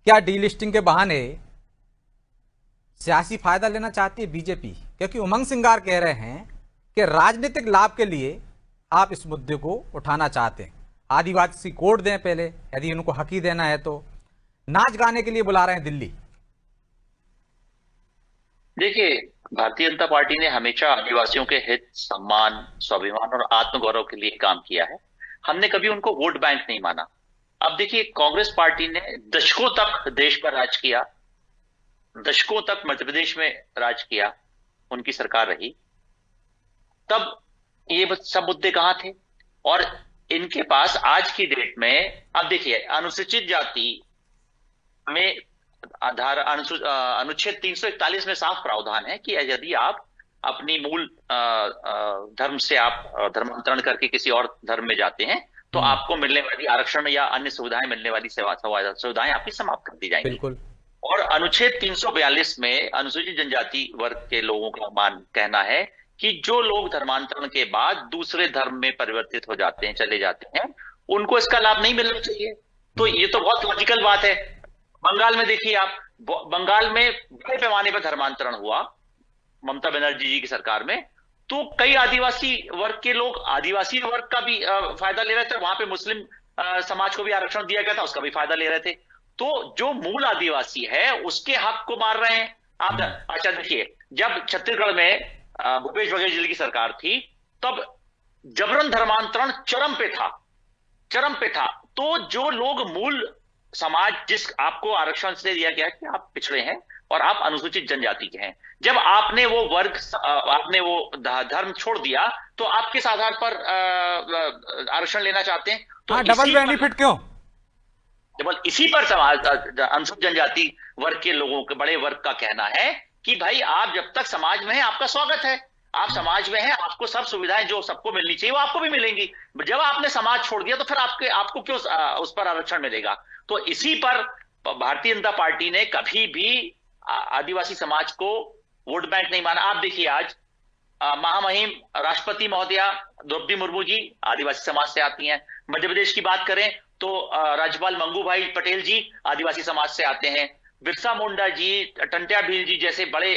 क्या डीलिस्टिंग के बहाने सियासी फायदा लेना चाहती है बीजेपी? क्योंकि उमंग सिंगार कह रहे हैं कि राजनीतिक लाभ के लिए आप इस मुद्दे को उठाना चाहते हैं। आदिवासी कोड दें पहले, यदि उनको हक ही देना है तो। नाच गाने के लिए बुला रहे हैं दिल्ली। देखिए, भारतीय जनता पार्टी ने हमेशा आदिवासियों के हित, सम्मान, स्वाभिमान और आत्मगौरव के लिए काम किया है। हमने कभी उनको वोट बैंक नहीं माना। अब देखिए, कांग्रेस पार्टी ने दशकों तक देश पर राज किया, दशकों तक मध्य प्रदेश में राज किया, उनकी सरकार रही। तब ये सब मुद्दे कहां थे? और इनके पास आज की डेट में, अब देखिए, अनुसूचित जाति में अनुच्छेद 341 में साफ प्रावधान है कि यदि आप अपनी मूल धर्म से आप धर्मांतरण करके किसी और धर्म में जाते हैं तो आपको मिलने वाली आरक्षण या अन्य सुविधाएं, मिलने वाली सुविधाएं आपकी समाप्त कर दी जाएंगी। बिल्कुल। और अनुच्छेद 342 में अनुसूचित जनजाति वर्ग के लोगों का कहना है कि जो लोग धर्मांतरण के बाद दूसरे धर्म में परिवर्तित हो जाते हैं, चले जाते हैं, उनको इसका लाभ नहीं मिलना चाहिए। तो ये तो बहुत लॉजिकल बात है। बंगाल में देखिए आप, बंगाल में बड़े पैमाने पर धर्मांतरण हुआ ममता बनर्जी जी की सरकार में। तो कई आदिवासी वर्ग के लोग आदिवासी वर्ग का भी फायदा ले रहे थे। वहां पे मुस्लिम समाज को भी आरक्षण दिया गया था, उसका भी फायदा ले रहे थे। तो जो मूल आदिवासी है उसके हक को मार रहे हैं आप। अच्छा देखिए, जब छत्तीसगढ़ में भूपेश बघेल जी की सरकार थी, तब जबरन धर्मांतरण चरम पे था, चरम पे था। तो जो लोग मूल समाज, जिस आपको आरक्षण से दिया गया कि आप पिछड़े हैं और आप अनुसूचित जनजाति के हैं, जब आपने वो वर्ग, आपने वो धर्म छोड़ दिया, तो आप किस आधार पर आरक्षण लेना चाहते हैं? तो हाँ, डबल बेनिफिट क्यों? केवल इसी पर अनुसूचित जनजाति वर्ग के लोगों के बड़े वर्ग का कहना है कि भाई, आप जब तक समाज में हैं आपका स्वागत है, आप समाज में हैं, आपको सब सुविधाएं जो सबको मिलनी चाहिए वो आपको भी मिलेंगी। जब आपने समाज छोड़ दिया तो फिर आपको क्यों उस पर आरक्षण मिलेगा? तो इसी पर भारतीय जनता पार्टी ने कभी भी आदिवासी समाज को वोट बैंक नहीं माना। आप देखिए, आज महामहिम राष्ट्रपति महोदया द्रौपदी मुर्मू जी आदिवासी समाज से आती हैं। मध्य प्रदेश की बात करें तो राज्यपाल मंगू भाई पटेल जी आदिवासी समाज से आते हैं। बिरसा मुंडा जी, टंट्या भील जी जैसे बड़े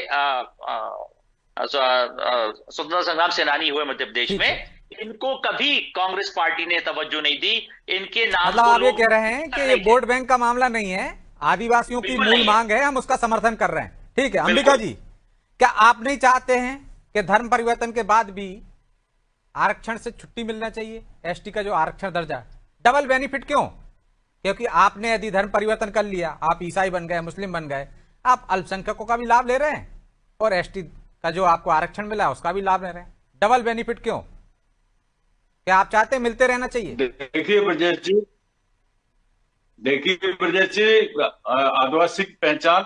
स्वतंत्रता संग्राम सेनानी हुए मध्य प्रदेश में, इनको कभी कांग्रेस पार्टी ने तवज्जो नहीं दी। इनके नाम मतलब आप ये कह रहे हैं कि ये वोट बैंक का मामला नहीं है, आदिवासियों की मूल मांग है, हम उसका समर्थन कर रहे हैं। ठीक है अंबिका जी, क्या आप नहीं चाहते हैं कि धर्म परिवर्तन के बाद भी आरक्षण से छुट्टी मिलना चाहिए? एसटी का जो आरक्षण दर्जा, डबल बेनिफिट क्यों? क्योंकि आपने यदि धर्म परिवर्तन कर लिया, आप ईसाई बन गए, मुस्लिम बन गए, आप अल्पसंख्यकों का भी लाभ ले रहे हैं और एसटी का जो आपको आरक्षण मिला उसका भी लाभ ले रहे हैं। डबल बेनिफिट क्यों? क्या आप चाहते हैं मिलते रहना चाहिए? देखिए ब्रजेश जी, आदिवासी की पहचान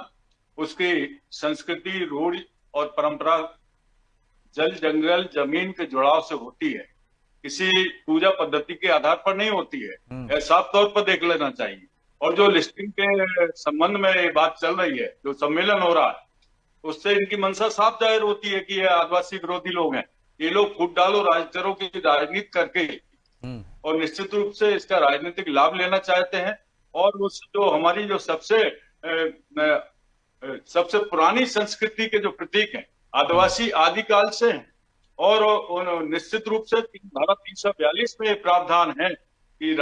उसकी संस्कृति, रूढ़ और परंपरा जल, जंगल, जमीन के जुड़ाव से होती है, किसी पूजा पद्धति के आधार पर नहीं होती है। यह साफ तौर पर देख लेना चाहिए। और जो लिस्टिंग के संबंध में ये बात चल रही है, जो सम्मेलन हो रहा है, उससे इनकी मंशा साफ जाहिर होती है कि ये आदिवासी विरोधी लोग हैं। ये लोग फूट डालो राजनीतिकों की राजनीति करके और निश्चित रूप से इसका राजनीतिक लाभ लेना चाहते हैं। और उस जो हमारी जो सबसे पुरानी संस्कृति के जो प्रतीक हैं, आदिवासी आदिकाल से हैं। और निश्चित रूप से धारा 342 में प्रावधान है कि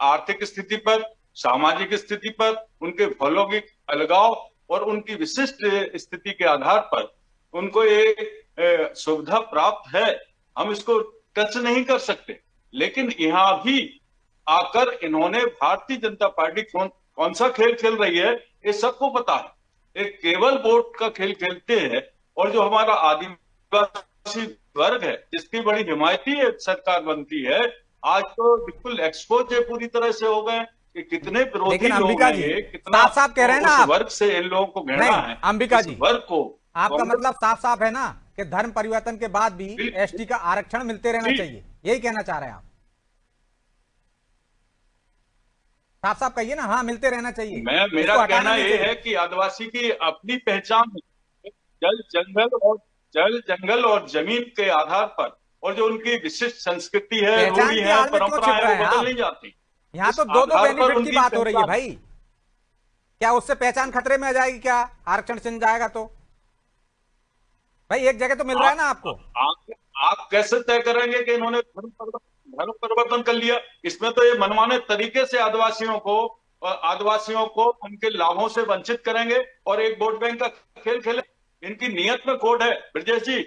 आर्थिक स्थिति पर, सामाजिक स्थिति पर, उनके भौगोलिक अलगाव और उनकी विशिष्ट स्थिति के आधार पर उनको ये सुविधा प्राप्त है। हम इसको टच नहीं कर सकते। लेकिन यहाँ भी आकर इन्होंने, भारतीय जनता पार्टी कौन सा खेल खेल रही है ये सबको पता है। एक केवल वोट का खेल खेलते हैं। और जो हमारा आदिवासी वर्ग है, जिसकी बड़ी हिमायती सरकार बनती है, आज तो बिल्कुल एक्सपोज है, पूरी तरह से हो गए कि कितने विरोधी लोग हैं ये, कितना साफ साफ कह रहे हैं ना आप, वर्ग से इन लोगों को घेरना है। अंबिका जी, वर्ग को आपका मतलब साफ साफ है ना कि धर्म परिवर्तन के बाद भी एसटी का आरक्षण मिलते रहना चाहिए, यही कहना चाह रहे हैं आप? साफ साफ कहिए ना। हाँ, मिलते रहना चाहिए। मेरा कहना यह है कि आदिवासी की अपनी पहचान जल जंगल और जमीन के आधार पर, और जो उनकी विशिष्ट संस्कृति है, रूढ़ी है, परंपरा है, वो बदल नहीं जाती। यहाँ तो दो बेनिफिट की बात हो रही है भाई। क्या उससे पहचान खतरे में आ जाएगी? क्या आरक्षण छिन जाएगा तो? भाई एक जगह तो मिल रहा है ना आपको। आप कैसे तय करेंगे कि इन्होंने धर्म परिवर्तन कर लिया? इसमें तो ये मनमाने तरीके से आदिवासियों को उनके लाभों से वंचित करेंगे और एक वोट बैंक का खेल खेले। इनकी नीयत में खोट है ब्रजेश जी।